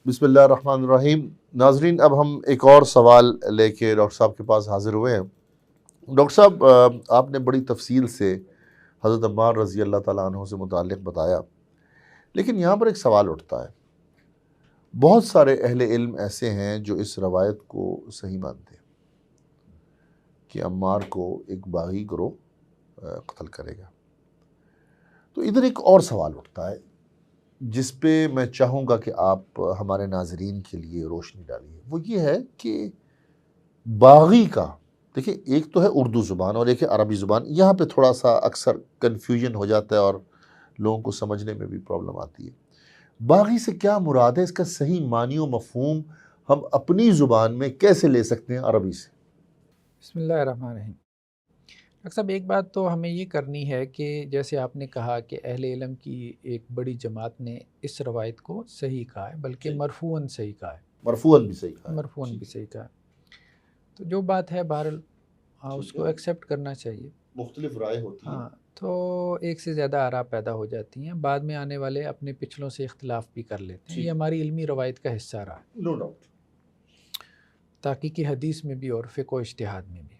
بسم اللہ الرحمن الرحیم۔ ناظرین، اب ہم ایک اور سوال لے کے ڈاکٹر صاحب کے پاس حاضر ہوئے ہیں۔ ڈاکٹر صاحب، آپ نے بڑی تفصیل سے حضرت عمار رضی اللہ تعالیٰ عنہ سے متعلق بتایا، لیکن یہاں پر ایک سوال اٹھتا ہے۔ بہت سارے اہل علم ایسے ہیں جو اس روایت کو صحیح مانتے ہیں کہ عمار کو ایک باغی گروہ قتل کرے گا۔ تو ادھر ایک اور سوال اٹھتا ہے جس پہ میں چاہوں گا کہ آپ ہمارے ناظرین کے لیے روشنی ڈالیے۔ وہ یہ ہے کہ باغی کا، دیکھیں، ایک تو ہے اردو زبان اور ایک ہے عربی زبان۔ یہاں پہ تھوڑا سا اکثر کنفیوژن ہو جاتا ہے اور لوگوں کو سمجھنے میں بھی پرابلم آتی ہے۔ باغی سے کیا مراد ہے؟ اس کا صحیح معنی و مفہوم ہم اپنی زبان میں کیسے لے سکتے ہیں عربی سے؟ بسم اللہ الرحمن الرحیم۔ ڈاکٹر صاحب، ایک بات تو ہمیں یہ کرنی ہے کہ جیسے آپ نے کہا کہ اہل علم کی ایک بڑی جماعت نے اس روایت کو صحیح کہا ہے، بلکہ مرفوعاً صحیح کہا ہے، مرفوعاً بھی صحیح کہا ہے، مرفوعاً بھی صحیح کہا ہے۔ تو جو بات ہے بہرحال اس کو ایکسیپٹ کرنا چاہیے۔ مختلف رائے ہوتی ہیں، تو ایک سے زیادہ آراء پیدا ہو جاتی ہیں، بعد میں آنے والے اپنے پچھلوں سے اختلاف بھی کر لیتے ہیں۔ یہ ہماری علمی روایت کا حصہ رہا ہے، نو ڈاؤٹ، تحقیقی حدیث میں بھی اور فقہ و اجتہاد میں بھی۔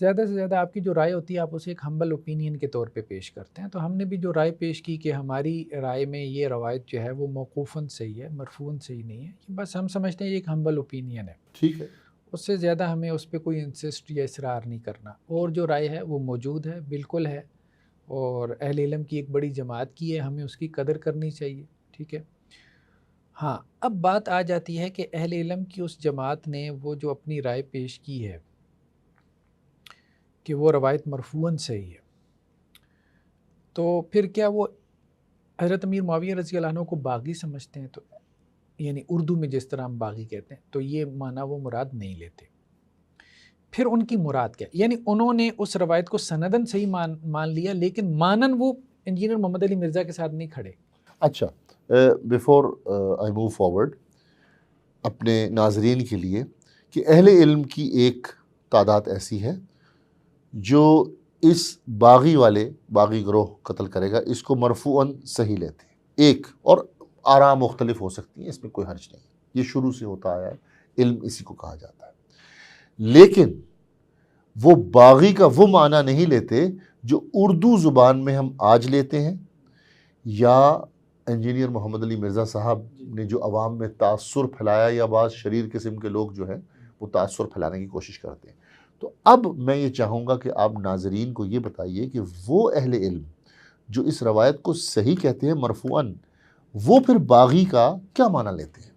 زیادہ سے زیادہ آپ کی جو رائے ہوتی ہے آپ اسے ایک ہمبل اوپینین کے طور پہ پیش کرتے ہیں۔ تو ہم نے بھی جو رائے پیش کی کہ ہماری رائے میں یہ روایت جو ہے وہ موقوفاً صحیح ہے، مرفوعاً صحیح نہیں ہے، بس ہم سمجھتے ہیں یہ ایک ہمبل اوپینین ہے، ٹھیک ہے۔ اس سے زیادہ ہمیں اس پہ کوئی انسسٹ یا اصرار نہیں کرنا۔ اور جو رائے ہے وہ موجود ہے، بالکل ہے، اور اہل علم کی ایک بڑی جماعت کی ہے، ہمیں اس کی قدر کرنی چاہیے، ٹھیک ہے۔ ہاں، اب بات آ جاتی ہے کہ اہل علم کی اس جماعت نے وہ جو اپنی رائے پیش کی ہے کہ وہ روایت مرفوعاً صحیح ہے، تو پھر کیا وہ حضرت امیر معاویہ رضی اللہ عنہ کو باغی سمجھتے ہیں؟ تو یعنی اردو میں جس طرح ہم باغی کہتے ہیں، تو یہ معنی وہ مراد نہیں لیتے۔ پھر ان کی مراد کیا؟ یعنی انہوں نے اس روایت کو سندن صحیح مان لیا، لیکن مانن وہ انجینئر محمد علی مرزا کے ساتھ نہیں کھڑے۔ اچھا، بیفور آئی موو فارورڈ، اپنے ناظرین کے لیے کہ اہل علم کی ایک تعداد ایسی ہے جو اس باغی گروہ قتل کرے گا، اس کو مرفوعاً صحیح لیتے ہیں۔ ایک اور آراء مختلف ہو سکتی ہیں، اس میں کوئی حرج نہیں، یہ شروع سے ہوتا آیا ہے، علم اسی کو کہا جاتا ہے۔ لیکن وہ باغی کا وہ معنی نہیں لیتے جو اردو زبان میں ہم آج لیتے ہیں، یا انجینئر محمد علی مرزا صاحب نے جو عوام میں تاثر پھیلایا، یا بعض شریر قسم کے لوگ جو ہیں وہ تاثر پھیلانے کی کوشش کرتے ہیں۔ تو اب میں یہ چاہوں گا کہ آپ ناظرین کو یہ بتائیے کہ وہ اہل علم جو اس روایت کو صحیح کہتے ہیں مرفوعاً، وہ پھر باغی کا کیا معنی لیتے ہیں؟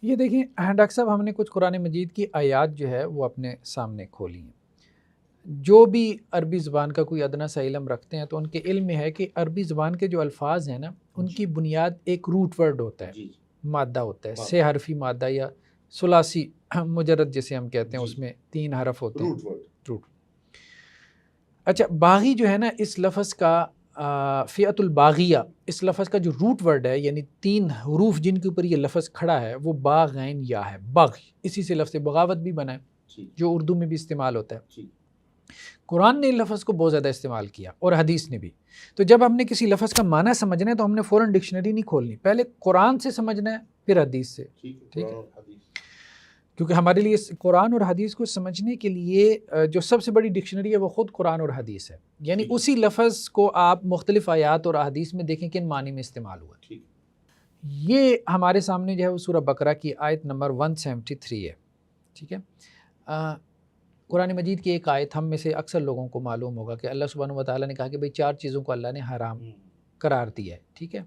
یہ دیکھیں ڈاکٹر صاحب، ہم نے کچھ قرآن مجید کی آیات جو ہے وہ اپنے سامنے کھولی ہیں۔ جو بھی عربی زبان کا کوئی ادنا سا علم رکھتے ہیں تو ان کے علم میں ہے کہ عربی زبان کے جو الفاظ ہیں نا، ان کی بنیاد ایک روٹ ورڈ ہوتا ہے، مادہ ہوتا ہے، 6 حرفی مادہ یا ثلاثی مجرد جسے ہم کہتے ہیں، اس میں 3 حرف ہوتے ہیں، روٹ۔ اچھا، باغی جو ہے نا، اس لفظ کا فئت الباغیہ، اس لفظ کا جو روٹ ورڈ ہے، یعنی 3 حروف جن کے اوپر یہ لفظ کھڑا ہے، وہ با غین یا ہے، باغ، اسی سے لفظ بغاوت بھی بنا ہے جو اردو میں بھی استعمال ہوتا ہے۔ قرآن نے لفظ کو بہت زیادہ استعمال کیا اور حدیث نے بھی۔ تو جب ہم نے کسی لفظ کا معنی سمجھنا ہے تو ہم نے فوراً ڈکشنری نہیں کھولنی، پہلے قرآن سے سمجھنا ہے پھر حدیث سے، ٹھیک ہے؟ کیونکہ ہمارے لیے قرآن اور حدیث کو سمجھنے کے لیے جو سب سے بڑی ڈکشنری ہے وہ خود قرآن اور حدیث ہے۔ یعنی اسی لفظ کو آپ مختلف آیات اور احادیث میں دیکھیں کن معنی میں استعمال ہوا۔ یہ ہمارے سامنے جو ہے وہ سورہ بقرہ کی آیت نمبر 173 ہے، ٹھیک ہے۔ قرآن مجید کی ایک آیت ہم میں سے اکثر لوگوں کو معلوم ہوگا کہ اللہ سبحانہ وتعالیٰ نے کہا کہ بھئی 4 چیزوں کو اللہ نے حرام قرار دیا ہے، ٹھیک ہے۔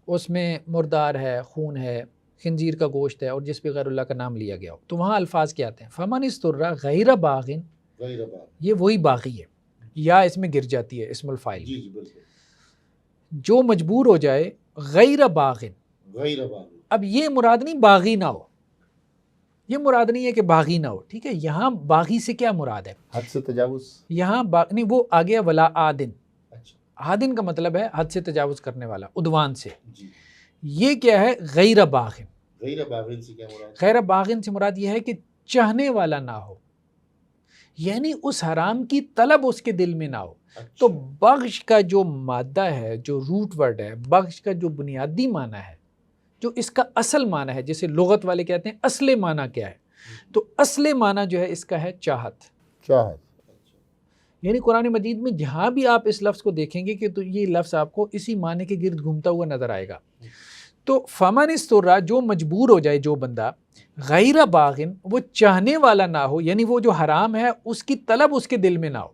اس میں مردار ہے، خون ہے، خنزیر کا گوشت ہے، اور جس پہ غیر اللہ کا نام لیا گیا ہو۔ تو وہاں الفاظ کیا آتے ہیں؟ فمن اضطر غیر باغ، یہ وہی باغی ہے، یا اس میں گر جاتی ہے اسم الفاعل، جو مجبور ہو جائے غیر باغ۔ اب یہ مراد نہیں باغی نہ ہو، یہ مراد نہیں ہے کہ باغی نہ ہو، ٹھیک ہے۔ یہاں باغی سے کیا مراد ہے؟ حد سے تجاوز، یہاں نہیں، وہ آگیا ولا آدن، آدن کا مطلب ہے حد سے تجاوز کرنے والا، عدوان سے۔ یہ کیا ہے؟ غیر باغ۔ غیر باغن سے مراد یہ ہے کہ چاہنے والا نہ ہو، یعنی اس حرام کی طلب اس کے دل میں نہ ہو۔ تو بغش کا جو مادہ ہے، جو روٹ ورڈ ہے، بغش کا جو بنیادی معنی ہے، جو اس کا اصل معنی ہے، جسے لغت والے کہتے ہیں اصل معنی کیا ہے، تو اصل معنی جو ہے اس کا ہے چاہت. چاہت. یعنی قرآن مجید میں جہاں بھی آپ اس لفظ کو دیکھیں گے کہ تو یہ لفظ آپ کو اسی معنی کے گرد گھومتا ہوا نظر آئے گا. تو فمن استر، جو مجبور ہو جائے، جو بندہ غیر باغن، وہ چاہنے والا نہ ہو، یعنی وہ جو حرام ہے اس کی طلب اس کے دل میں نہ ہو،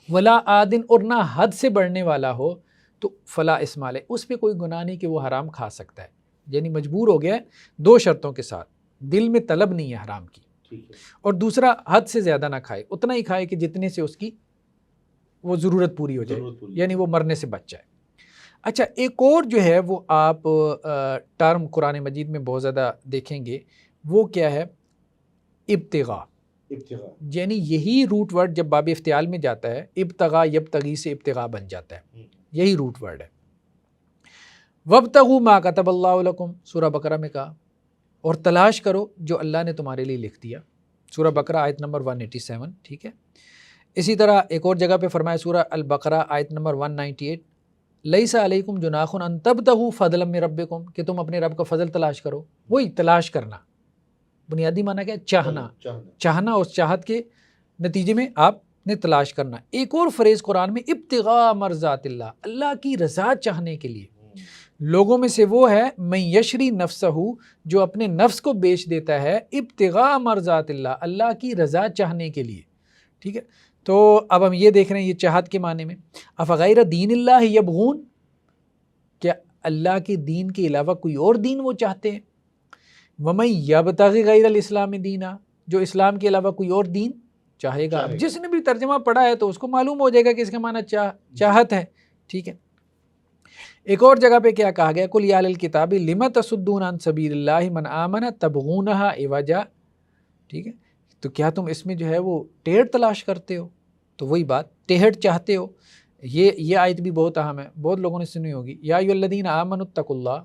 ولا عادن، اور نہ حد سے بڑھنے والا ہو، تو فلا اسم علیہ، اس پہ کوئی گناہ نہیں کہ وہ حرام کھا سکتا ہے. یعنی مجبور ہو گیا ہے 2 شرطوں کے ساتھ، دل میں طلب نہیں ہے حرام کی، اور دوسرا حد سے زیادہ نہ کھائے، اتنا ہی کھائے کہ جتنے سے اس کی وہ ضرورت پوری ہو جائے، یعنی وہ مرنے سے بچ جائے. اچھا، ایک اور جو ہے وہ آپ ٹرم قرآن مجید میں بہت زیادہ دیکھیں گے، وہ کیا ہے؟ ابتغاء. یعنی یہی روٹ ورڈ جب باب افتعال میں جاتا ہے، ابتغاء یبتغی سے ابتغاء بن جاتا ہے، یہی روٹ ورڈ ہے. وابتغوا ما کتب اللہ لکم، سورہ بقرہ میں کہا، اور تلاش کرو جو اللہ نے تمہارے لیے لکھ دیا، سورہ بقرہ آیت نمبر 187. ٹھیک ہے. اسی طرح ایک اور جگہ پہ فرمایا سورہ البقرہ آیت نمبر 198، لیس علیکم جناح ان تبتغوا فضلا من ربکم، کہ تم اپنے رب کا فضل تلاش کرو. وہی تلاش کرنا، بنیادی معنی کیا ہے؟ چاہنا. چاہنا، اس چاہت کے نتیجے میں آپ نے تلاش کرنا. ایک اور فریز قرآن میں ابتغاء مرضات اللہ، اللہ کی رضا چاہنے کے لیے. لوگوں میں سے وہ ہے من یشری نفسہ، جو اپنے نفس کو بیچ دیتا ہے ابتغاء مرضات اللہ، اللہ کی رضا چاہنے کے لیے. ٹھیک ہے. تو اب ہم یہ دیکھ رہے ہیں یہ چاہت کے معنی میں، افغیر دین اللہ یبغون، کیا اللہ کے دین کے علاوہ کوئی اور دین وہ چاہتے ہیں؟ ومن یبتغی غیر الاسلام دینا، جو اسلام کے علاوہ کوئی اور دین چاہے گا. اب جس نے بھی ترجمہ پڑھا ہے تو اس کو معلوم ہو جائے گا کہ اس کا معنی چاہت ہے. ٹھیک ہے. ایک اور جگہ پہ کیا کہا گیا؟ قل یا اہل الکتاب لم تصدون عن سبیل اللہ من آمن تبغونہا عوجا. ٹھیک ہے. تو کیا تم اس میں جو ہے وہ ٹیڑھ تلاش کرتے ہو؟ تو وہی بات، ٹیڑھ چاہتے ہو. یہ آیت بھی بہت اہم ہے، بہت لوگوں نے سنی ہوگی. یا ایھا الذین آمنوا اتقوا اللہ،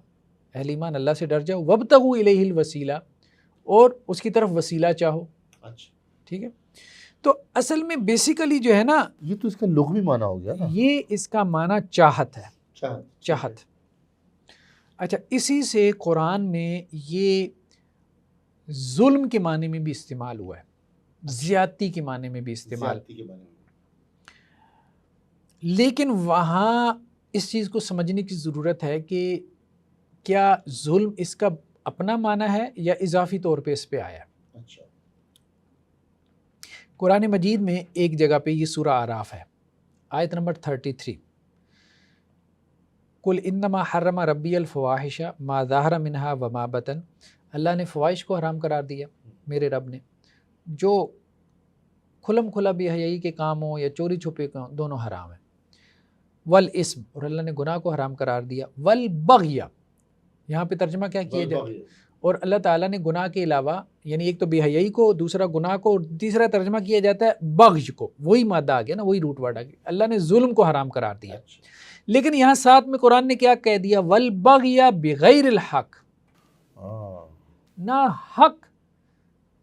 اہل ایمان اللہ سے ڈر جاؤ. وابتغوا الیہ الوسیلہ، اور اس کی طرف وسیلہ چاہو. ٹھیک ہے. تو اصل میں بیسیکلی جو ہے نا، یہ تو اس کا لغوی معنی ہو گیا نا، یہ اس کا معنی چاہت ہے. چاہت. اچھا، اسی سے قرآن میں یہ ظلم کے معنی میں بھی استعمال ہوا ہے، زیادتی کے معنی میں بھی استعمال. لیکن وہاں اس چیز کو سمجھنے کی ضرورت ہے کہ کیا ظلم اس کا اپنا معنی ہے یا اضافی طور پہ اس پہ آیا ہے. قرآن مجید میں ایک جگہ پہ، یہ سورہ اعراف ہے، آیت نمبر 33، قل انما حرم ربی الفواحش ما ظہر منہا وما بطن، اللہ نے فواحش کو حرام قرار دیا، میرے رب نے، جو کھلم کھلا بے حیائی کے کام ہوں یا چوری چھپے کام، دونوں حرام ہیں. والاسم، اور اللہ نے گناہ کو حرام قرار دیا. والبغی، یہاں پہ ترجمہ کیا کیا جائے؟ اور اللہ تعالیٰ نے گناہ کے علاوہ، یعنی ایک تو بے حیائی کو، دوسرا گناہ کو، اور تیسرا ترجمہ کیا جاتا ہے بغی کو. وہی مادہ آ گیا نا، وہی روٹ ورڈ آ گیا. اللہ نے ظلم کو حرام قرار دیا. لیکن یہاں ساتھ میں قرآن نے کیا کہہ دیا؟ والبغی بغیر الحق، نا حق.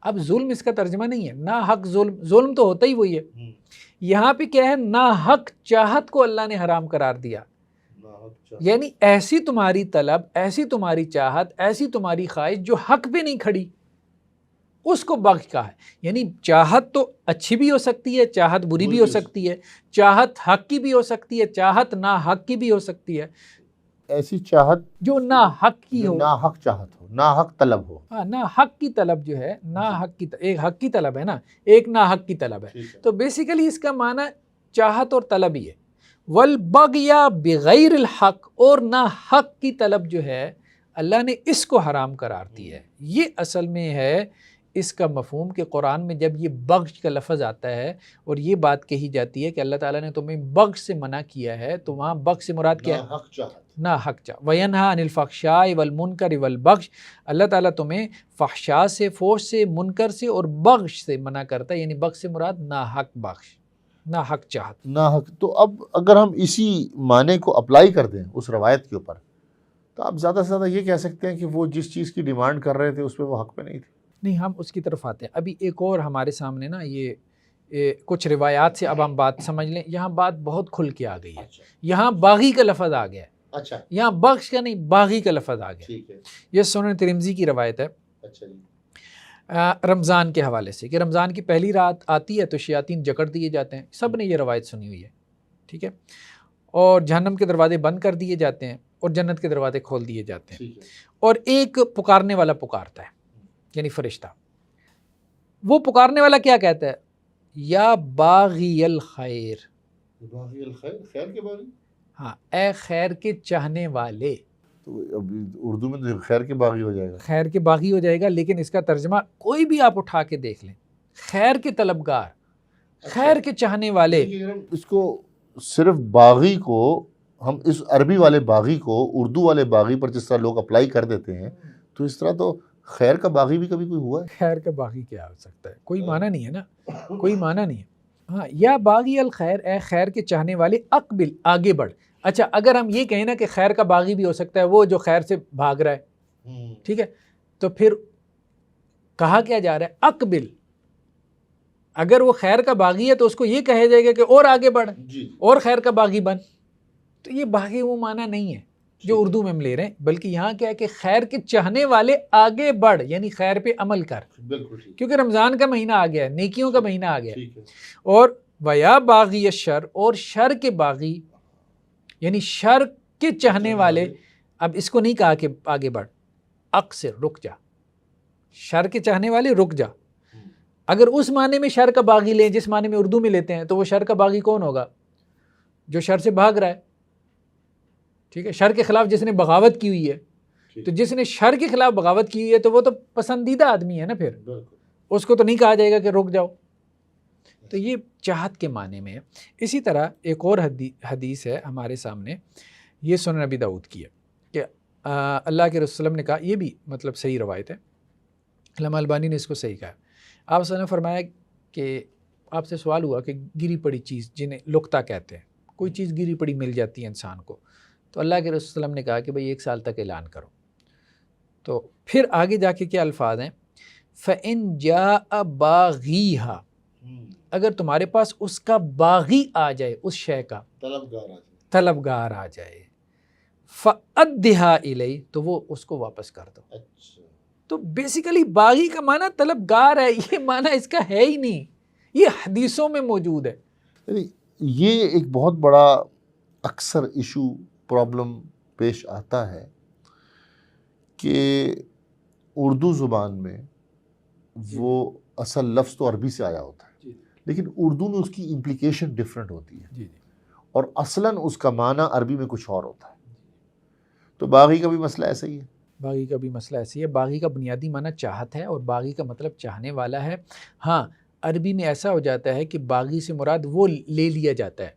اب ظلم اس کا ترجمہ نہیں ہے، نا حق ظلم، ظلم تو ہوتا ہی وہی ہے. یہاں پہ کیا ہے؟ نا حق چاہت کو اللہ نے حرام قرار دیا. یعنی ایسی تمہاری طلب، ایسی تمہاری چاہت، ایسی تمہاری خواہش جو حق پہ نہیں کھڑی، اس کو بغی کہا ہے. یعنی چاہت تو اچھی بھی ہو سکتی ہے، چاہت بری بھی ہو سکتی ہے، چاہت حق کی بھی ہو سکتی ہے، چاہت نا حق کی بھی ہو سکتی ہے. ایسی چاہت جو نا حق کی ہو، نا حق چاہت ہو، نا حق طلب ہو. ہاں، نا حق کی طلب جو ہے، نا حق کی، ایک حق کی طلب ہے نا، ایک نا حق کی طلب ہے. تو بیسیکلی اس کا معنی چاہت اور طلب ہی ہے. والبغی بغیر الحق، اور نا حق کی طلب جو ہے اللہ نے اس کو حرام قرار دی ہے. یہ اصل میں ہے اس کا مفہوم کہ قرآن میں جب یہ بغض کا لفظ آتا ہے اور یہ بات کہی جاتی ہے کہ اللہ تعالیٰ نے تمہیں بغض سے منع کیا ہے، تو وہاں بغض سے مراد کیا ہے؟ نا حق چاہت. وینہا عن الفحشاء والمنکر والبغض، اللہ تعالیٰ تمہیں فحشاء سے، فحش سے، منکر سے اور بغض سے منع کرتا ہے. یعنی بغض سے مراد نا حق بغض، نا حق چاہت، نا حق. تو اب اگر ہم اسی معنی کو اپلائی کر دیں اس روایت کے اوپر، تو آپ زیادہ سے زیادہ یہ کہہ سکتے ہیں کہ وہ جس چیز کی ڈیمانڈ کر رہے تھے اس پہ وہ حق پہ نہیں تھے. نہیں، ہم اس کی طرف آتے ہیں. ابھی ایک اور ہمارے سامنے نا یہ کچھ روایات سے اب ہم بات سمجھ لیں. یہاں بات بہت کھل کے آ گئی ہے. یہاں باغی کا لفظ آ گیا ہے. اچھا یہاں بخش کا نہیں باغی کا لفظ آ گیا. ٹھیک ہے. یہ سنن ترمذی کی روایت ہے اچھا جی. رمضان کے حوالے سے کہ رمضان کی پہلی رات آتی ہے تو شیاطین جکڑ دیے جاتے ہیں. سب نے یہ روایت سنی ہوئی ہے. ٹھیک ہے. اور جہنم کے دروازے بند کر دیے جاتے ہیں اور جنت کے دروازے کھول دیے جاتے ہیں. ٹھیک ہے. اور ایک پکارنے والا پکارتا ہے یعنی فرشتہ. وہ پکارنے والا کیا کہتا ہے؟ یا باغی الخیر. باغی الخیر، خیر کے باغی. ہاں، اے خیر کے چاہنے والے. تو اب اردو میں تو خیر کے باغی ہو جائے گا. خیر کے باغی ہو جائے گا، لیکن اس کا ترجمہ کوئی بھی آپ اٹھا کے دیکھ لیں، خیر کے طلبگار، خیر کے چاہنے والے. اس کو صرف باغی کو ہم اس عربی والے باغی کو اردو والے باغی پر جس طرح لوگ اپلائی کر دیتے ہیں، تو اس طرح تو خیر کا باغی بھی کبھی کوئی ہوا ہے؟ خیر کا باغی کیا ہو سکتا ہے؟ کوئی معنی نہیں ہے نا، کوئی معنی نہیں ہے. ہاں، یا باغی الخیر، اے خیر کے چاہنے والے، اقبل، آگے بڑھ. اچھا، اگر ہم یہ کہیں نا کہ خیر کا باغی بھی ہو سکتا ہے وہ جو خیر سے بھاگ رہا ہے، ٹھیک ہے، تو پھر کہا کیا جا رہا ہے؟ اقبل. اگر وہ خیر کا باغی ہے تو اس کو یہ کہا جائے گا کہ اور آگے بڑھ اور خیر کا باغی بن. تو یہ باغی وہ معنی نہیں ہے جو اردو میں ہم لے رہے ہیں، بلکہ یہاں کیا ہے کہ خیر کے چاہنے والے آگے بڑھ، یعنی خیر پہ عمل کر. کیونکہ رمضان کا مہینہ آ گیا ہے، نیکیوں کا مہینہ آ گیا ہے. اور ویا باغی الشر، اور شر کے باغی یعنی شر کے چاہنے والے. اب اس کو نہیں کہا کہ آگے بڑھ، اقصر، رک جا. شر کے چاہنے والے رک جا. اگر اس معنی میں شر کا باغی لیں جس معنی میں اردو میں لیتے ہیں تو وہ شر کا باغی کون ہوگا؟ جو شر سے بھاگ رہا ہے. ٹھیک ہے، شر کے خلاف جس نے بغاوت کی ہوئی ہے. تو جس نے شر کے خلاف بغاوت کی ہوئی ہے تو وہ تو پسندیدہ آدمی ہے نا، پھر اس کو تو نہیں کہا جائے گا کہ رک جاؤ. تو یہ چاہت کے معنی میں ہے. اسی طرح ایک اور حدیث ہے ہمارے سامنے، یہ سنن نبی داؤد کی ہے کہ اللہ کے رسول نے کہا، یہ بھی مطلب صحیح روایت ہے، علامہ البانی نے اس کو صحیح کہا. آپ صلی اللہ علیہ وسلم نے فرمایا کہ آپ سے سوال ہوا کہ گری پڑی چیز جنہیں لقطہ کہتے ہیں، کوئی چیز گری پڑی مل جاتی ہے انسان کو، تو اللہ کے رسول وسلم نے کہا کہ بھئی 1 سال تک اعلان کرو. تو پھر آگے جا کے کیا الفاظ ہیں؟ فَإِن جَاءَ بَاغِيهَا، اگر تمہارے پاس اس کا باغی آ جائے، اس شے کا طلبگار آ جائے، فَأَدِّهَا إِلَيْهِ، تو وہ اس کو واپس کر دو. تو بیسیکلی باغی کا معنی طلبگار ہے، یہ معنی اس کا ہے ہی نہیں، یہ حدیثوں میں موجود ہے. یہ ایک بہت بڑا اکثر ایشو پرابلم پیش آتا ہے کہ اردو زبان میں وہ اصل لفظ تو عربی سے آیا ہوتا ہے، لیکن اردو میں اس کی امپلیکیشن ڈیفرنٹ ہوتی ہے، اور اصلاً اس کا معنی عربی میں کچھ اور ہوتا ہے. تو باغی کا بھی مسئلہ ایسا ہی ہے. باغی کا بھی مسئلہ ایسی ہے. باغی کا بنیادی معنی چاہت ہے اور باغی کا مطلب چاہنے والا ہے. ہاں، عربی میں ایسا ہو جاتا ہے کہ باغی سے مراد وہ لے لیا جاتا ہے،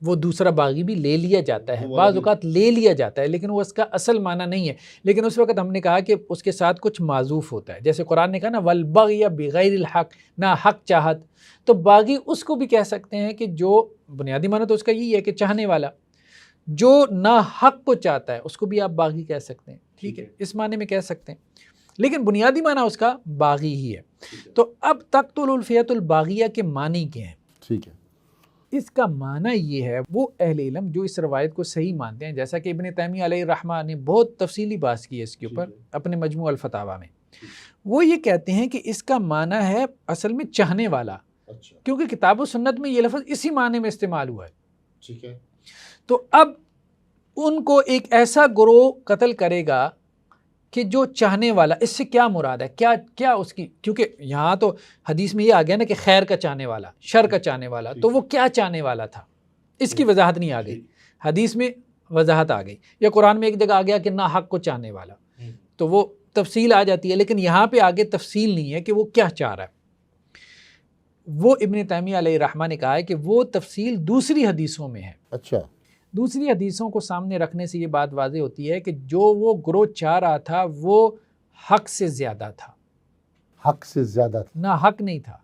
وہ دوسرا باغی بھی لے لیا جاتا ہے، بعض اوقات لے لیا جاتا ہے، لیکن وہ اس کا اصل معنی نہیں ہے. لیکن اس وقت ہم نے کہا کہ اس کے ساتھ کچھ معذوف ہوتا ہے، جیسے قرآن نے کہا نا والبغی بغیر الحق، نہ حق چاہت. تو باغی اس کو بھی کہہ سکتے ہیں کہ جو بنیادی معنی تو اس کا یہی ہے کہ چاہنے والا، جو نہ حق کو چاہتا ہے اس کو بھی آپ باغی کہہ سکتے ہیں. ٹھیک ہے، اس معنی میں کہہ سکتے ہیں، لیکن بنیادی معنی اس کا باغی ہی ہے. تو اب تقتل الفئۃ الباغیہ کے معنی کیا ہیں؟ ٹھیک ہے، اس کا معنی یہ ہے، وہ اہل علم جو اس روایت کو صحیح مانتے ہیں، جیسا کہ ابن تیمیہ علیہ الرحمہ نے بہت تفصیلی بات کی ہے اس کے اوپر اپنے مجموع الفتاویٰ میں، وہ یہ کہتے ہیں کہ اس کا معنی ہے اصل میں چاہنے والا، کیونکہ کتاب و سنت میں یہ لفظ اسی معنی میں استعمال ہوا ہے. ٹھیک ہے. تو اب ان کو ایک ایسا گروہ قتل کرے گا کہ جو چاہنے والا، اس سے کیا مراد ہے، کیا اس کی، کیونکہ یہاں تو حدیث میں یہ آ گیا نا کہ خیر کا چاہنے والا، شر کا چاہنے والا، تو وہ کیا چاہنے والا تھا، اس کی وضاحت نہیں آ گئی. حدیث میں وضاحت آ گئی، یا قرآن میں ایک جگہ آ گیا کہ نہ حق کو چاہنے والا، تو وہ تفصیل آ جاتی ہے، لیکن یہاں پہ آگے تفصیل نہیں ہے کہ وہ کیا چاہ رہا ہے. وہ ابن تیمیہ علیہ الرحمہ نے کہا ہے کہ وہ تفصیل دوسری حدیثوں میں ہے. اچھا، دوسری حدیثوں کو سامنے رکھنے سے یہ بات واضح ہوتی ہے کہ جو وہ گروہ چاہ رہا تھا وہ حق سے زیادہ تھا. حق سے زیادہ تھا، نہ حق نہیں تھا،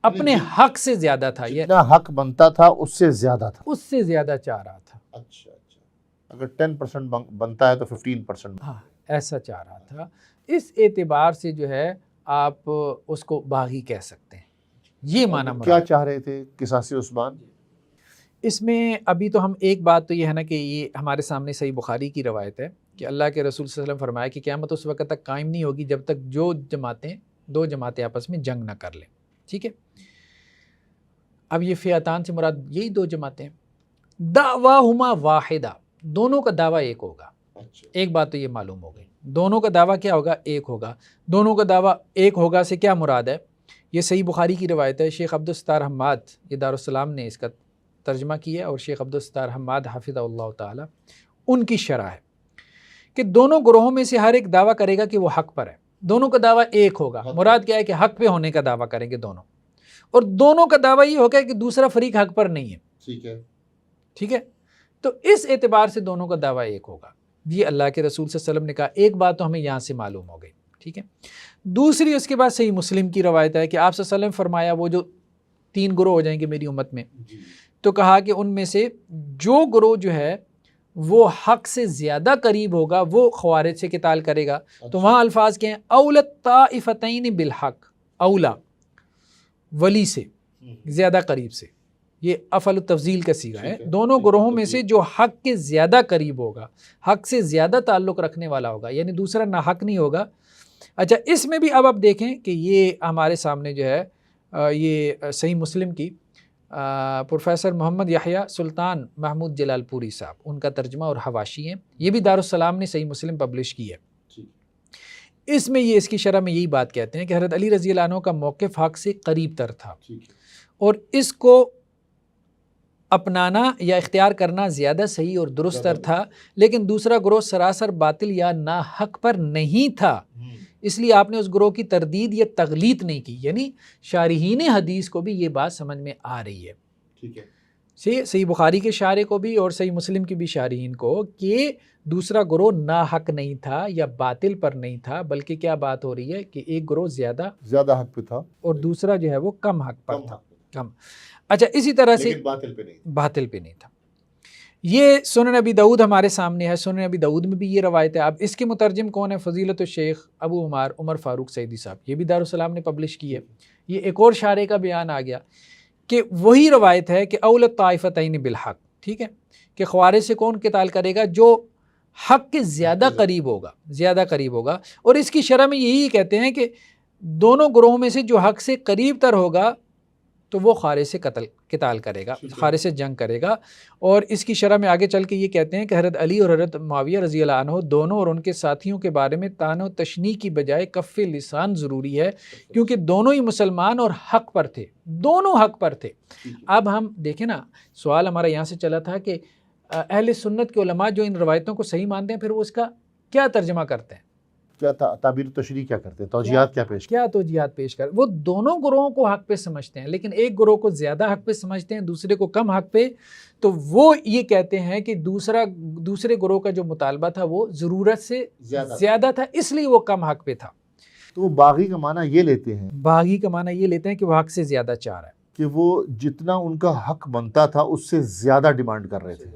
اپنے حق سے زیادہ تھا، یہ جتنا حق بنتا تھا اس سے زیادہ تھا، اس سے زیادہ چاہ رہا تھا. اچھا اچھا، اگر 10% بنتا ہے تو 15%. ہاں، ایسا چاہ رہا تھا. اس اعتبار سے جو ہے آپ اس کو باغی کہہ سکتے ہیں. یہ معنی کیا مراد چاہ رہے تھے قصاص عثمان؟ اس میں ابھی تو ہم ایک بات تو یہ ہے نا کہ یہ ہمارے سامنے صحیح بخاری کی روایت ہے کہ اللہ کے رسول صلی اللہ علیہ وسلم فرمایا کہ قیامت اس وقت تک قائم نہیں ہوگی جب تک دو جماعتیں آپس میں جنگ نہ کر لیں. ٹھیک ہے. اب یہ فئتان سے مراد یہی دو جماعتیں، دعواہما واحدہ، دونوں کا دعویٰ ایک ہوگا. ایک بات تو یہ معلوم ہو گئی، دونوں کا دعویٰ کیا ہوگا؟ ایک ہوگا. دونوں کا دعویٰ ایک ہوگا سے کیا مراد ہے؟ یہ صحیح بخاری کی روایت ہے. شیخ عبدالستار حماد یہ دارالسلام نے اس کا ترجمہ کیا ہے، اور شیخ عبدالستار حماد حفظہ اللہ تعالی ان کی شرح ہے کہ دونوں گروہوں میں سے ہر ایک دعویٰ کرے گا کہ وہ حق پر ہے. دونوں کا دعویٰ ایک ہوگا. مراد کیا ہے کہ حق پہ ہونے کا دعویٰ کریں گے دونوں، اور دونوں کا دعویٰ یہ ہوگا کہ دوسرا فریق حق پر نہیں ہے. ٹھیک ہے. تو اس اعتبار سے دونوں کا دعویٰ ایک ہوگا. یہ اللہ کے رسول صلی اللہ علیہ وسلم نے کہا. ایک بات تو ہمیں یہاں سے معلوم ہو گئی. ٹھیک ہے. دوسری اس کے بعد صحیح مسلم کی روایت ہے کہ آپ صلی اللہ علیہ وسلم فرمایا وہ جو 3 گروہ ہو جائیں گے میری امت میں، تو کہا کہ ان میں سے جو گروہ جو ہے وہ حق سے زیادہ قریب ہوگا وہ خوارج سے قتال کرے گا. تو وہاں الفاظ کیا ہیں؟ اولت طائفتین بالحق، اولا ولی سے زیادہ قریب سے، یہ افعل التفضیل کا صیغہ ہے. دونوں گروہوں میں سے جو حق کے زیادہ قریب ہوگا، حق سے زیادہ تعلق رکھنے والا ہوگا، یعنی دوسرا ناحق نہیں ہوگا. اچھا، اس میں بھی اب آپ دیکھیں کہ یہ ہمارے سامنے جو ہے یہ صحیح مسلم کی پروفیسر محمد یحییٰ سلطان محمود جلال پوری صاحب ان کا ترجمہ اور حواشی ہیں. یہ بھی دارالسلام نے صحیح مسلم پبلش کی ہے. اس میں یہ اس کی شرح میں یہی بات کہتے ہیں کہ حضرت علی رضی اللہ عنہ کا موقف حق سے قریب تر تھا، اور اس کو اپنانا یا اختیار کرنا زیادہ صحیح اور درست تر تھا. لیکن دوسرا گروہ سراسر باطل یا ناحق پر نہیں تھا، اس لیے آپ نے اس گروہ کی تردید یا تغلیط نہیں کی. یعنی شارحین حدیث کو بھی یہ بات سمجھ میں آ رہی ہے. ٹھیک ہے. صحیح بخاری کے شارح کو بھی اور صحیح مسلم کی بھی شارحین کو کہ دوسرا گروہ ناحق نہیں تھا یا باطل پر نہیں تھا، بلکہ کیا بات ہو رہی ہے کہ ایک گروہ زیادہ حق پہ تھا اور دوسرا جو ہے وہ کم حق پر تھا. کم. اچھا، اسی طرح سے باطل پہ نہیں تھا. یہ سنن ابی داؤد ہمارے سامنے ہے. سنن ابی داؤد میں بھی یہ روایت ہے. اب اس کے مترجم کون ہے؟ فضیلت الشیخ ابو عمار عمر فاروق سعیدی صاحب. یہ بھی دارالسلام نے پبلش کی ہے. یہ ایک اور شارح کا بیان آ گیا کہ وہی روایت ہے کہ اولت طائفتین بالحق. ٹھیک ہے، کہ خوارج سے کون قتال کرے گا؟ جو حق کے زیادہ قریب ہوگا. اور اس کی شرح میں یہی کہتے ہیں کہ دونوں گروہوں میں سے جو حق سے قریب تر ہوگا تو وہ خارج سے قتال کرے گا، خارج سے جنگ کرے گا. اور اس کی شرح میں آگے چل کے یہ کہتے ہیں کہ حضرت علی اور حضرت معاویہ رضی اللہ عنہ دونوں اور ان کے ساتھیوں کے بارے میں طعن و تشنیع کی بجائے کف لسان ضروری ہے، کیونکہ دونوں ہی مسلمان اور حق پر تھے. دونوں حق پر تھے. اب ہم دیکھیں نا، سوال ہمارا یہاں سے چلا تھا کہ اہل سنت کے علماء جو ان روایتوں کو صحیح مانتے ہیں پھر وہ اس کا کیا ترجمہ کرتے ہیں؟ کیا تعبیر تشریح کیا کرتے ہیں؟ توجیہات کیا پیش کر وہ دونوں گروہوں کو حق پہ سمجھتے ہیں، لیکن ایک گروہ کو زیادہ حق پہ سمجھتے ہیں، دوسرے کو کم حق پہ. تو وہ یہ کہتے ہیں کہ دوسرے گروہ کا جو مطالبہ تھا وہ ضرورت سے زیادہ تھا، اس لیے وہ کم حق پہ تھا. تو وہ باغی کا معنی یہ لیتے ہیں کہ وہ حق سے زیادہ چاہ رہا ہے، کہ وہ جتنا ان کا حق بنتا تھا اس سے زیادہ ڈیمانڈ کر رہے تھے.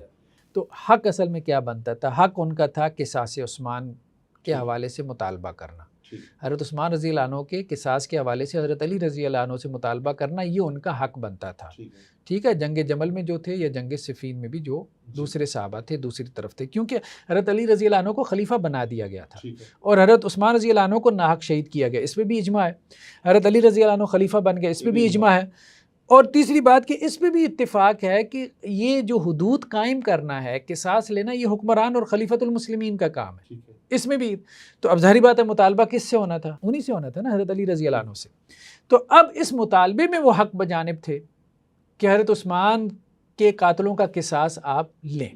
تو حق اصل میں کیا بنتا تھا؟ حق ان کا تھا قصاص عثمان کے حوالے سے مطالبہ کرنا. حضرت عثمان رضی اللہ عنہ کے قصاص کے حوالے سے حضرت علی رضی اللہ عنہ سے مطالبہ کرنا، یہ ان کا حق بنتا تھا. ٹھیک ہے. جنگ جمل میں جو تھے یا جنگ صفین میں بھی جو دوسرے صحابہ تھے دوسری طرف تھے، کیونکہ حضرت علی رضی اللہ عنہ کو خلیفہ بنا دیا گیا تھا اور حضرت عثمان رضی اللہ عنہ کو ناحق شہید کیا گیا، اس پہ بھی اجماع ہے. حضرت علی رضی اللہ عنہ خلیفہ بن گئے، اس پہ بھی اجماع ہے. اور تیسری بات کہ اس پہ بھی اتفاق ہے کہ یہ جو حدود قائم کرنا ہے، قصاص لینا، یہ حکمران اور خلیفۃ المسلمین کا کام ہے. اس میں بھی تو اب ظاہری بات ہے مطالبہ کس سے ہونا تھا؟ انہی سے ہونا تھا نا، حضرت علی رضی اللہ عنہ سے. تو اب اس مطالبے میں وہ حق بجانب تھے کہ حضرت عثمان کے قاتلوں کا قصاص آپ لیں.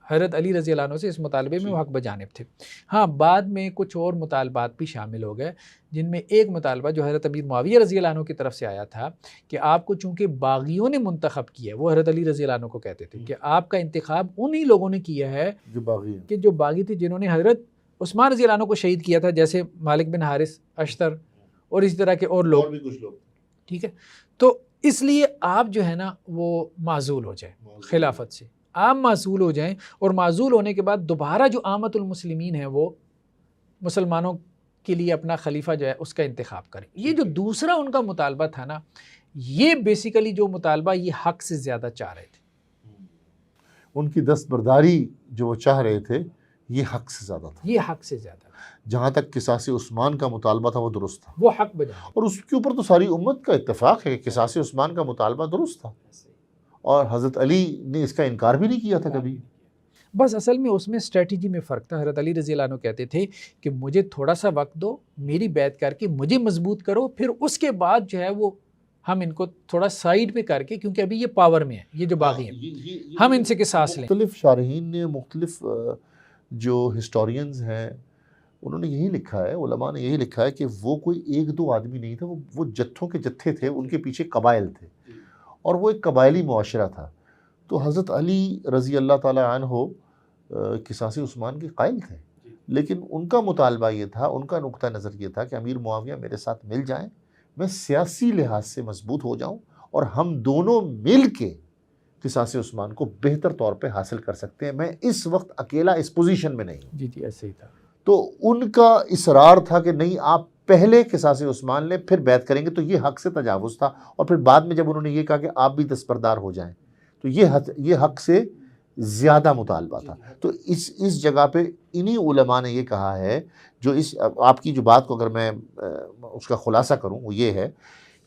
حضرت علی رضی اللہ عنہ سے اس مطالبے میں وہ حق بجانب تھے. ہاں، بعد میں کچھ اور مطالبات بھی شامل ہو گئے، جن میں ایک مطالبہ جو حضرت ابی معاویہ رضی اللہ عنہ کی طرف سے آیا تھا کہ آپ کو چونکہ باغیوں نے منتخب کیا ہے، وہ حضرت علی رضی اللہ عنہ کو کہتے تھے کہ آپ کا انتخاب انہی لوگوں نے کیا ہے جو باغی تھے، جنہوں نے حضرت عثمان رضی اللہ عنہ کو شہید کیا تھا، جیسے مالک بن حارث، اشتر اور اس طرح کے اور لوگ. ٹھیک ہے. تو اس لیے آپ جو ہے نا وہ معزول ہو جائیں خلافت سے، آپ معزول ہو جائیں، اور معزول ہونے کے بعد دوبارہ جو عامت المسلمین ہیں وہ مسلمانوں کے لیے اپنا خلیفہ جو ہے اس کا انتخاب کریں. یہ جو دوسرا ان کا مطالبہ تھا نا، یہ بیسیکلی جو مطالبہ یہ حق سے زیادہ چاہ رہے تھے. ان کی دستبرداری جو وہ چاہ رہے تھے یہ حق سے زیادہ تھا، یہ حق سے زیادہ جہاں تک قصاص عثمان کا مطالبہ تھا وہ درست تھا، وہ حق بجا. اور اس کے اوپر تو ساری امت کا اتفاق ہے کہ قصاص عثمان کا مطالبہ درست تھا، اور حضرت علی نے اس کا انکار بھی نہیں کیا تھا کبھی. بس اصل میں اس میں اسٹریٹجی میں فرق تھا. حضرت علی رضی اللہ عنہ کہتے تھے کہ مجھے تھوڑا سا وقت دو، میری بیعت کر کے مجھے مضبوط کرو، پھر اس کے بعد جو ہے وہ ہم ان کو تھوڑا سائیڈ پہ کر کے، کیونکہ ابھی یہ پاور میں ہیں، یہ جو باغی ہیں، ہم ان سے قصاص لیں. مختلف شارحین نے، مختلف جو ہسٹورینز ہیں، انہوں نے یہی لکھا ہے، علماء نے یہی لکھا ہے کہ وہ کوئی ایک دو آدمی نہیں تھا، وہ جتھوں کے جتھے تھے، ان کے پیچھے قبائل تھے، اور وہ ایک قبائلی معاشرہ تھا. تو حضرت علی رضی اللہ تعالی عنہ قصاص عثمان کے قائل تھے، لیکن ان کا مطالبہ یہ تھا، ان کا نقطہ نظر یہ تھا کہ امیر معاویہ میرے ساتھ مل جائیں، میں سیاسی لحاظ سے مضبوط ہو جاؤں، اور ہم دونوں مل کے قصاص عثمان کو بہتر طور پہ حاصل کر سکتے ہیں، میں اس وقت اکیلا اس پوزیشن میں نہیں ہوں. جی ایسے ہی تھا. تو ان کا اصرار تھا کہ نہیں، آپ پہلے قصاص عثمان لیں پھر بیعت کریں گے. تو یہ حق سے تجاوز تھا، اور پھر بعد میں جب انہوں نے یہ کہا کہ آپ بھی دستبردار ہو جائیں، تو یہ حق سے زیادہ مطالبہ تھا. تو اس جگہ پہ انہی علماء نے یہ کہا ہے، جو اس آپ کی جو بات کو اگر میں اس کا خلاصہ کروں، وہ یہ ہے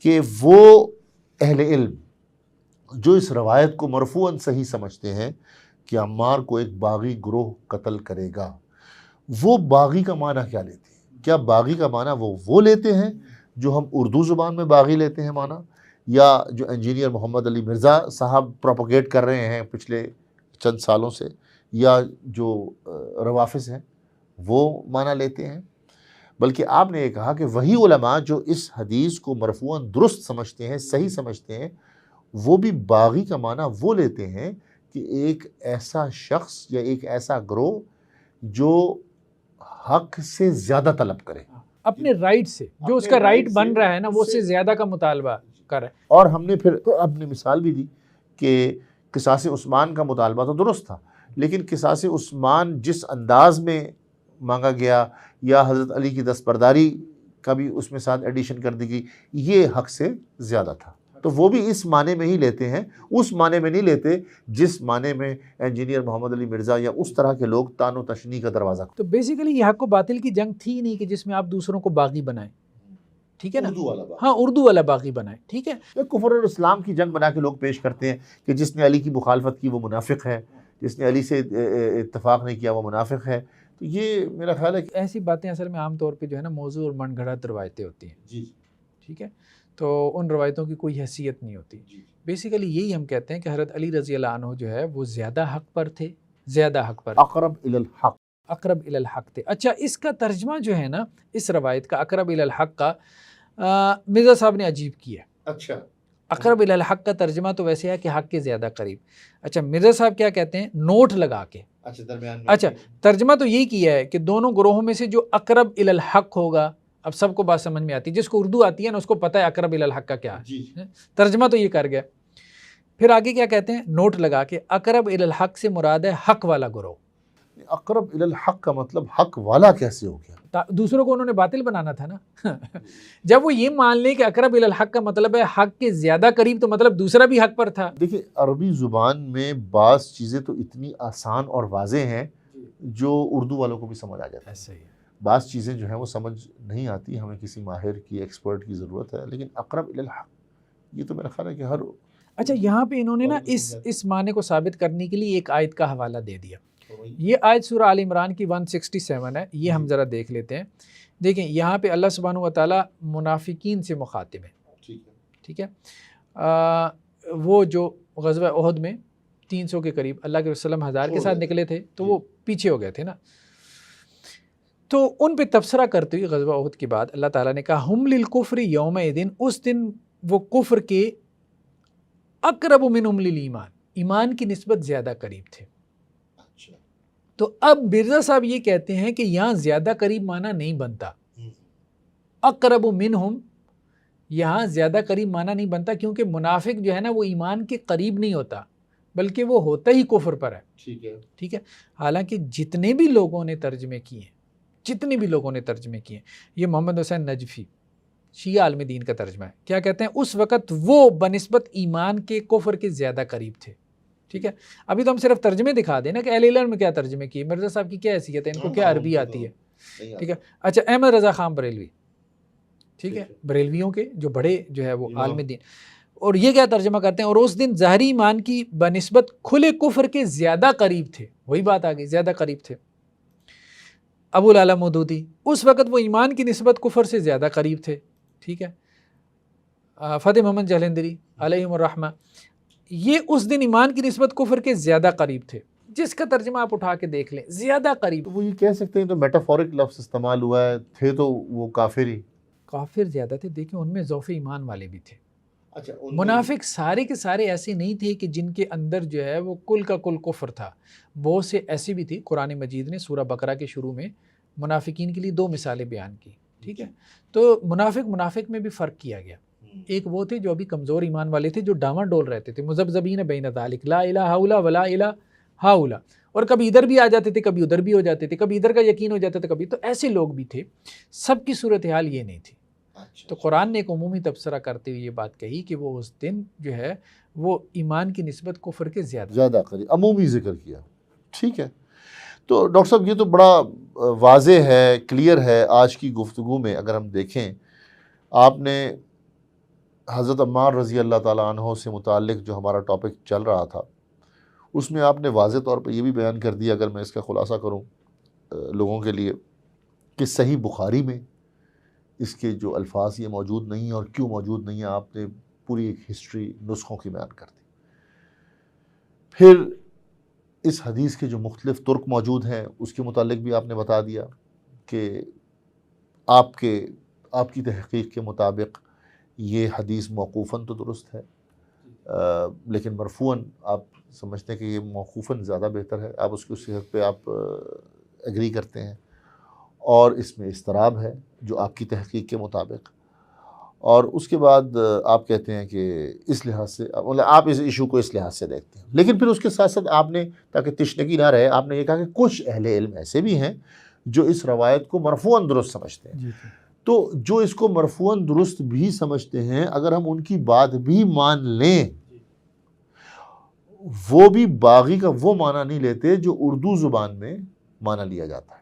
کہ وہ اہل علم جو اس روایت کو مرفوعاً صحیح سمجھتے ہیں کہ عمار کو ایک باغی گروہ قتل کرے گا، وہ باغی کا معنی کیا لیتے ہیں؟ کیا باغی کا معنی وہ لیتے ہیں جو ہم اردو زبان میں باغی لیتے ہیں معنی، یا جو انجینئر محمد علی مرزا صاحب پروپوگیٹ کر رہے ہیں پچھلے چند سالوں سے، یا جو روافظ ہیں وہ معنی لیتے ہیں؟ بلکہ آپ نے یہ کہا کہ وہی علماء جو اس حدیث کو مرفوعاً درست سمجھتے ہیں، صحیح سمجھتے ہیں، وہ بھی باغی کا معنی وہ لیتے ہیں کہ ایک ایسا شخص یا ایک ایسا گروہ جو حق سے زیادہ طلب کرے، اپنے رائٹ سے، جو اس کا رائٹ بن رہا ہے نا، وہ اس سے زیادہ کا مطالبہ کر ہے. اور ہم نے پھر اپنی مثال بھی دی کہ قصاص عثمان کا مطالبہ تو درست تھا، لیکن قصاص عثمان جس انداز میں مانگا گیا، یا حضرت علی کی دستبرداری کا بھی اس میں ساتھ ایڈیشن کر دی گئی، یہ حق سے زیادہ تھا. تو وہ بھی اس معنی میں ہی لیتے ہیں، اس معنی میں نہیں لیتے جس معنی میں انجینئر محمد علی مرزا یا اس طرح کے لوگ تان و تشنیع کا دروازہ. تو بیسیکلی یہ حق و باطل کی جنگ تھی نہیں کہ جس میں آپ دوسروں کو باغی بنائیں، ٹھیک ہے نا، ہاں اردو والا باغی بنائیں، ٹھیک ہے. کفر اور اسلام کی جنگ بنا کے لوگ پیش کرتے ہیں کہ جس نے علی کی مخالفت کی وہ منافق ہے، جس نے علی سے اتفاق نہیں کیا وہ منافق ہے. تو یہ میرا خیال ہے کہ ایسی باتیں اصل میں عام طور پہ جو ہے نا موضوع اور من گھڑت روایتیں ہوتی ہیں. جی ٹھیک ہے، تو ان روایتوں کی کوئی حیثیت نہیں ہوتی. بیسیکلی یہی ہم کہتے ہیں کہ حضرت علی رضی اللہ عنہ جو ہے وہ زیادہ حق پر تھے، زیادہ حق پر، اقرب الی الحق، اقرب الی الحق تھے. اچھا، اس کا ترجمہ جو ہے نا، اس روایت کا اقرب الی الحق کا مرزا صاحب نے عجیب کیا. اچھا، اقرب الی الحق کا ترجمہ تو ویسے ہے کہ حق کے زیادہ قریب. اچھا، مرزا صاحب کیا کہتے ہیں؟ نوٹ لگا کے. درمیان میں. اچھا، ترجمہ تو یہی کیا ہے کہ دونوں گروہوں میں سے جو اقرب الی الحق ہوگا. اب سب کو بات سمجھ میں آتی ہے، جس کو اردو آتی ہے نا اس کو پتہ ہے اقرب الی الحق کا کیا ہے. ترجمہ تو یہ کر گیا. پھر آگے کیا کہتے ہیں؟ نوٹ لگا کے اقرب الی الحق سے مراد ہے حق والا گروہ. اقرب الی الحق کا مطلب حق والا کیسے ہو گیا؟ دوسروں کو انہوں نے باطل بنانا تھا نا. جب وہ یہ مان لیں کہ اقرب الی الحق کا مطلب ہے حق کے زیادہ قریب، تو مطلب دوسرا بھی حق پر تھا. دیکھیں، عربی زبان میں بعض چیزیں تو اتنی آسان اور واضح ہیں جو اردو والوں کو بھی سمجھ آ جاتا ہے. ایسے ہی بعض چیزیں جو ہیں وہ سمجھ نہیں آتی، ہمیں کسی ماہر کی، ایکسپرٹ کی ضرورت ہے. لیکن اقرب الی الحق یہ تو میرا خیال ہے کہ ہر. اچھا، یہاں پہ انہوں نے نا اس معنی کو ثابت کرنے کے لیے ایک آیت کا حوالہ دے دیا. یہ آیت سورہ آل عمران کی 167 ہے، یہ ہم ذرا دیکھ لیتے ہیں. دیکھیں یہاں پہ اللہ سبحانہ و تعالیٰ منافقین سے مخاطب ہے. ٹھیک ہے، وہ جو غزوہ احد میں 300 کے قریب، اللہ کے وسلم 1000 کے ساتھ نکلے تھے تو وہ پیچھے ہو گئے تھے نا. تو ان پہ تبصرہ کرتے ہوئے غزوہ احد کے بعد اللہ تعالیٰ نے کہا ہم للکفر یومئذ، اس دن وہ کفر کے اقرب منہم للایمان، ایمان کی نسبت زیادہ قریب تھے. تو اب مرزا صاحب یہ کہتے ہیں کہ یہاں زیادہ قریب معنی نہیں بنتا. اقرب منہم یہاں زیادہ قریب معنی نہیں بنتا، کیونکہ منافق جو ہے نا وہ ایمان کے قریب نہیں ہوتا، بلکہ وہ ہوتا ہی کفر پر ہے. ٹھیک ہے. حالانکہ جتنے بھی لوگوں نے ترجمے کیے ہیں، یہ محمد حسین نجفی شیعہ عالم دین کا ترجمہ ہے، کیا کہتے ہیں؟ اس وقت وہ بنسبت ایمان کے کفر کے زیادہ قریب تھے. ٹھیک ہے. ابھی تو ہم صرف ترجمے دکھا دیں نا کہ اہل علم میں کیا ترجمے کیے, مرزا صاحب کی کیا حیثیت ہے, ان کو کیا عربی آتی ہے, ٹھیک ہے. اچھا, احمد رضا خان بریلوی, ٹھیک ہے, بریلویوں کے جو بڑے جو ہے وہ عالم دین, اور یہ کیا ترجمہ کرتے ہیں, اور اس دن ظاہری ایمان کی بنسبت کھلے کفر کے زیادہ قریب تھے. وہی بات آ گئی, زیادہ قریب تھے. ابو العلا مودودی اس وقت وہ ایمان کی نسبت کفر سے زیادہ قریب تھے, ٹھیک ہے. فتح محمد جلندری علیہم الرحمہ, یہ اس دن ایمان کی نسبت کفر کے زیادہ قریب تھے. جس کا ترجمہ آپ اٹھا کے دیکھ لیں, زیادہ قریب. وہ یہ کہہ سکتے ہیں تو میٹافورک لفظ استعمال ہوا ہے, تھے تو وہ کافر ہی. کافر زیادہ تھے, دیکھیں ان میں ضعف ایمان والے بھی تھے. اچھا, منافق سارے کے سارے ایسے نہیں تھے کہ جن کے اندر جو ہے وہ کل کا کل کفر تھا. بہت سے ایسی بھی تھی. قرآن مجید نے سورہ بقرہ کے شروع میں منافقین کے لیے 2 مثالیں بیان کی, ٹھیک ہے. تو منافق میں بھی فرق کیا گیا. ایک وہ تھے جو ابھی کمزور ایمان والے تھے, جو ڈاواں ڈول رہتے تھے, مذبذبین بین ذالک, لا الہ ہاؤلا ولا الہ ہاؤلا, اور کبھی ادھر بھی آ جاتے تھے, کبھی ادھر بھی ہو جاتے تھے, کبھی ادھر کا یقین ہو جاتا تھا, کبھی. تو ایسے لوگ بھی تھے. سب کی صورتحال یہ نہیں تھی. تو قرآن نے ایک عمومی تبصرہ کرتے ہوئے یہ بات کہی کہ وہ اس دن جو ہے وہ ایمان کی نسبت کفر کے زیادہ قریب, عمومی ذکر کیا. ٹھیک ہے. تو ڈاکٹر صاحب یہ تو بڑا واضح ہے, کلیئر ہے. آج کی گفتگو میں اگر ہم دیکھیں, آپ نے حضرت عمار رضی اللہ تعالیٰ عنہ سے متعلق جو ہمارا ٹاپک چل رہا تھا, اس میں آپ نے واضح طور پہ یہ بھی بیان کر دیا, اگر میں اس کا خلاصہ کروں لوگوں کے لیے, کہ صحیح بخاری میں اس کے جو الفاظ یہ موجود نہیں ہیں, اور کیوں موجود نہیں ہیں آپ نے پوری ایک ہسٹری نسخوں کی بیان کر دی. پھر اس حدیث کے جو مختلف طرق موجود ہیں اس کے متعلق بھی آپ نے بتا دیا کہ آپ کی تحقیق کے مطابق یہ حدیث موقوفاً تو درست ہے, لیکن مرفوعاً آپ سمجھتے ہیں کہ یہ موقوفاً زیادہ بہتر ہے. آپ اس کی صحت پہ آپ ایگری کرتے ہیں, اور اس میں اضطراب ہے جو آپ کی تحقیق کے مطابق. اور اس کے بعد آپ کہتے ہیں کہ اس لحاظ سے, مطلب آپ اس ایشو کو اس لحاظ سے دیکھتے ہیں. لیکن پھر اس کے ساتھ ساتھ آپ نے, تاکہ تشنگی نہ رہے, آپ نے یہ کہا کہ کچھ اہل علم ایسے بھی ہیں جو اس روایت کو مرفوعاً درست سمجھتے ہیں. تو جو اس کو مرفوعاً درست بھی سمجھتے ہیں, اگر ہم ان کی بات بھی مان لیں, وہ بھی باغی کا وہ معنی نہیں لیتے جو اردو زبان میں معنی لیا جاتا ہے.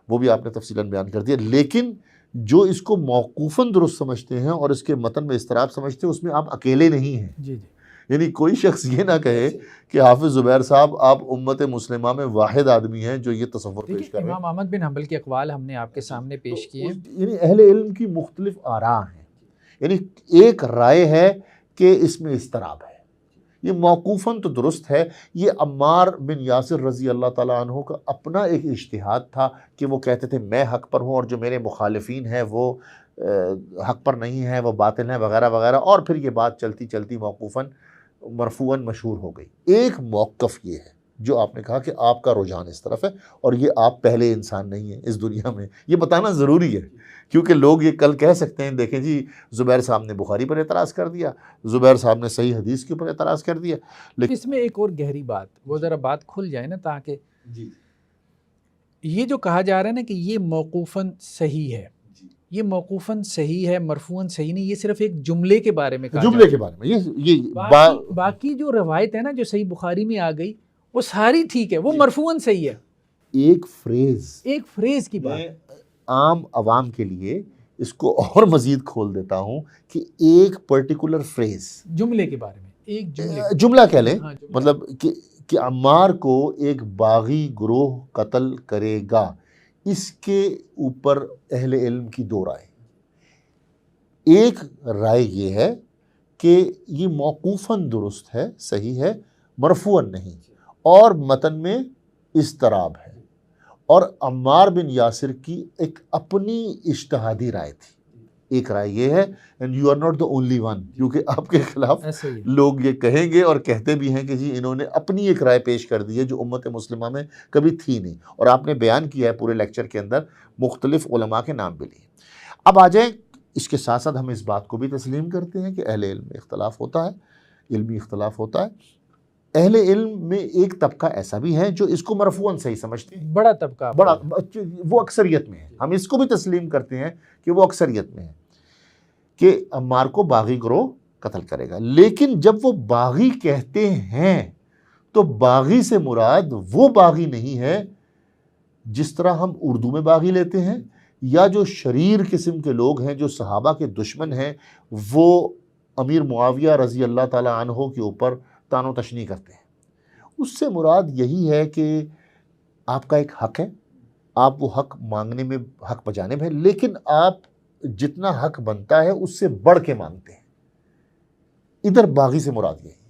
وہ بھی آپ نے تفصیلاً بیان کر دیا. لیکن جو اس کو موقوفاً درست سمجھتے ہیں اور اس کے متن میں اضطراب سمجھتے ہیں, اس میں آپ اکیلے نہیں ہیں. یعنی کوئی شخص یہ نہ کہے کہ حافظ زبیر صاحب آپ امت مسلمہ میں واحد آدمی ہیں جو یہ تصور پیش کر رہے ہیں. امام احمد بن حنبل کے اقوال ہم نے آپ کے سامنے پیش کیے. یعنی اہل علم کی مختلف آراء ہیں. یعنی ایک رائے ہے کہ اس میں اضطراب ہے, یہ موقوفاً تو درست ہے. یہ عمار بن یاسر رضی اللہ تعالیٰ عنہ کا اپنا ایک اجتہاد تھا کہ وہ کہتے تھے میں حق پر ہوں اور جو میرے مخالفین ہیں وہ حق پر نہیں ہیں, وہ باطل ہیں, وغیرہ وغیرہ. اور پھر یہ بات چلتی چلتی موقوفاً مرفوعاً مشہور ہو گئی. ایک موقف یہ ہے جو آپ نے کہا کہ آپ کا رجحان اس طرف ہے, اور یہ آپ پہلے انسان نہیں ہیں اس دنیا میں. یہ بتانا ضروری ہے کیونکہ لوگ یہ کل کہہ سکتے ہیں دیکھیں جی زبیر صاحب نے بخاری پر اعتراض کر دیا, زبیر صاحب نے صحیح حدیث کے اوپر اعتراض کر دیا. لیکن اس میں ایک اور گہری بات, وہ ذرا بات کھل جائے نا, تاکہ یہ جو کہا جا رہا ہے نا کہ یہ موقوفاً صحیح ہے, یہ موقوفاً صحیح ہے, مرفوعاً صحیح نہیں. یہ صرف ایک جملے کے بارے میں کہا جا رہا ہے. جملے کے بارے میں یہ باقی جو روایت ہے نا جو صحیح بخاری میں آ گئی وہ ساری ٹھیک ہے, وہ مرفوعاً صحیح ہے. ایک فریز کی بات, عام عوام کے لیے اس کو اور مزید کھول دیتا ہوں کہ ایک پرٹیکولر فریز, جملے کے بارے میں, ایک جملہ کہہ لیں, مطلب کہ عمار کو ایک باغی گروہ قتل کرے گا, اس کے اوپر اہل علم کی 2 رائے. ایک رائے یہ ہے کہ یہ موقوفاً درست ہے, صحیح ہے, مرفوعاً نہیں, اور متن میں اضطراب ہے. اور عمار بن یاسر کی ایک اپنی اجتہادی رائے تھی. ایک رائے یہ ہے, and you are not the only one, کیونکہ آپ کے خلاف لوگ یہ کہیں گے اور کہتے بھی ہیں کہ جی انہوں نے اپنی ایک رائے پیش کر دی ہے جو امت مسلمہ میں کبھی تھی نہیں, اور آپ نے بیان کیا ہے پورے لیکچر کے اندر, مختلف علماء کے نام بھی لیے. اب آ جائیں, اس کے ساتھ ساتھ ہم اس بات کو بھی تسلیم کرتے ہیں کہ اہل علم میں اختلاف ہوتا ہے, علمی اختلاف ہوتا ہے. اہل علم میں ایک طبقہ ایسا بھی ہے جو اس کو مرفوعاً صحیح سمجھتے ہیں, بڑا طبقہ, وہ اکثریت میں ہے. ہم اس کو بھی تسلیم کرتے ہیں کہ وہ اکثریت میں ہے کہ عمار کو باغی گروہ قتل کرے گا. لیکن جب وہ باغی کہتے ہیں تو باغی سے مراد وہ باغی نہیں ہے جس طرح ہم اردو میں باغی لیتے ہیں، یا جو شریر قسم کے لوگ ہیں جو صحابہ کے دشمن ہیں، وہ امیر معاویہ رضی اللہ تعالیٰ عنہ کے اوپر تان و تشنیع کرتے ہیں۔ اس سے مراد یہی ہے کہ آپ کا ایک حق ہے، آپ وہ حق مانگنے میں حق بجانب ہے، لیکن آپ جتنا حق بنتا ہے اس سے بڑھ کے مانگتے ہیں۔ ادھر باغی سے مراد یہی ہے۔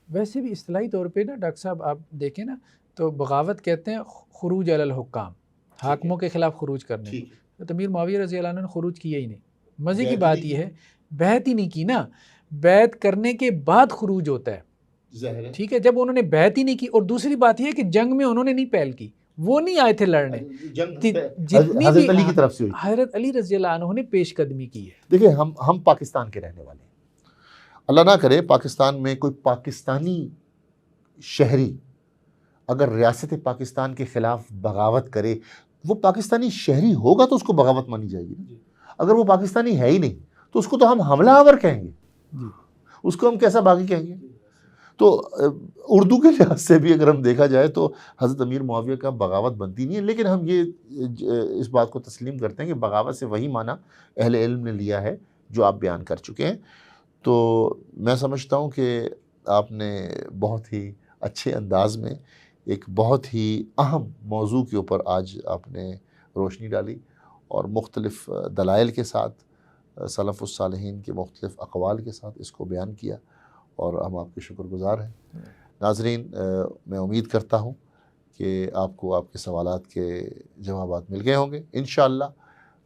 ویسے بھی اصطلاحی طور پہ نا ڈاکٹر صاحب آپ دیکھیں نا تو بغاوت کہتے ہیں خروج علی الحکام، حاکموں کے خلاف خروج کرنے کو۔ تو امیر معاویہ رضی اللہ عنہ نے خروج کیا ہی نہیں۔ مزے کی بات یہ ہے بیعت ہی نہیں کی نا، بیعت کرنے کے بعد خروج ہوتا ہے، ٹھیک ہے، جب انہوں نے بیعت ہی نہیں کی۔ اور دوسری بات یہ ہے کہ جنگ میں انہوں نے نہیں پہل کی، وہ نہیں آئے تھے لڑنے، جتنی حضرت بھی علی کی طرف سے ہوئی۔ حضرت علی رضی اللہ عنہ نے پیش قدمی کی ہے۔ دیکھیں ہم پاکستان کے رہنے والے ہیں، اللہ نہ کرے پاکستان میں کوئی پاکستانی شہری اگر ریاست پاکستان کے خلاف بغاوت کرے، وہ پاکستانی شہری ہوگا تو اس کو بغاوت مانی جائے گی۔ اگر وہ پاکستانی ہے ہی نہیں تو اس کو تو ہم حملہ آور کہیں گے، اس کو ہم کیسا باغی کہیں گے؟ تو اردو کے لحاظ سے بھی اگر ہم دیکھا جائے تو حضرت امیر معاویہ کا بغاوت بنتی نہیں ہے، لیکن ہم یہ اس بات کو تسلیم کرتے ہیں کہ بغاوت سے وہی معنی اہل علم نے لیا ہے جو آپ بیان کر چکے ہیں۔ تو میں سمجھتا ہوں کہ آپ نے بہت ہی اچھے انداز میں ایک بہت ہی اہم موضوع کے اوپر آج آپ نے روشنی ڈالی، اور مختلف دلائل کے ساتھ سلف الصالحین کے مختلف اقوال کے ساتھ اس کو بیان کیا، اور ہم آپ کے شکر گزار ہیں۔ ناظرین، میں امید کرتا ہوں کہ آپ کو آپ کے سوالات کے جوابات مل گئے ہوں گے۔ انشاءاللہ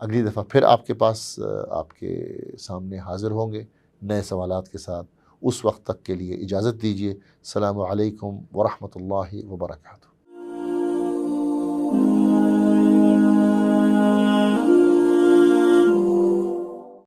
اگلی دفعہ پھر آپ کے پاس آپ کے سامنے حاضر ہوں گے نئے سوالات کے ساتھ۔ اس وقت تک کے لیے اجازت دیجیے۔ السلام علیکم ورحمۃ اللہ وبرکاتہ۔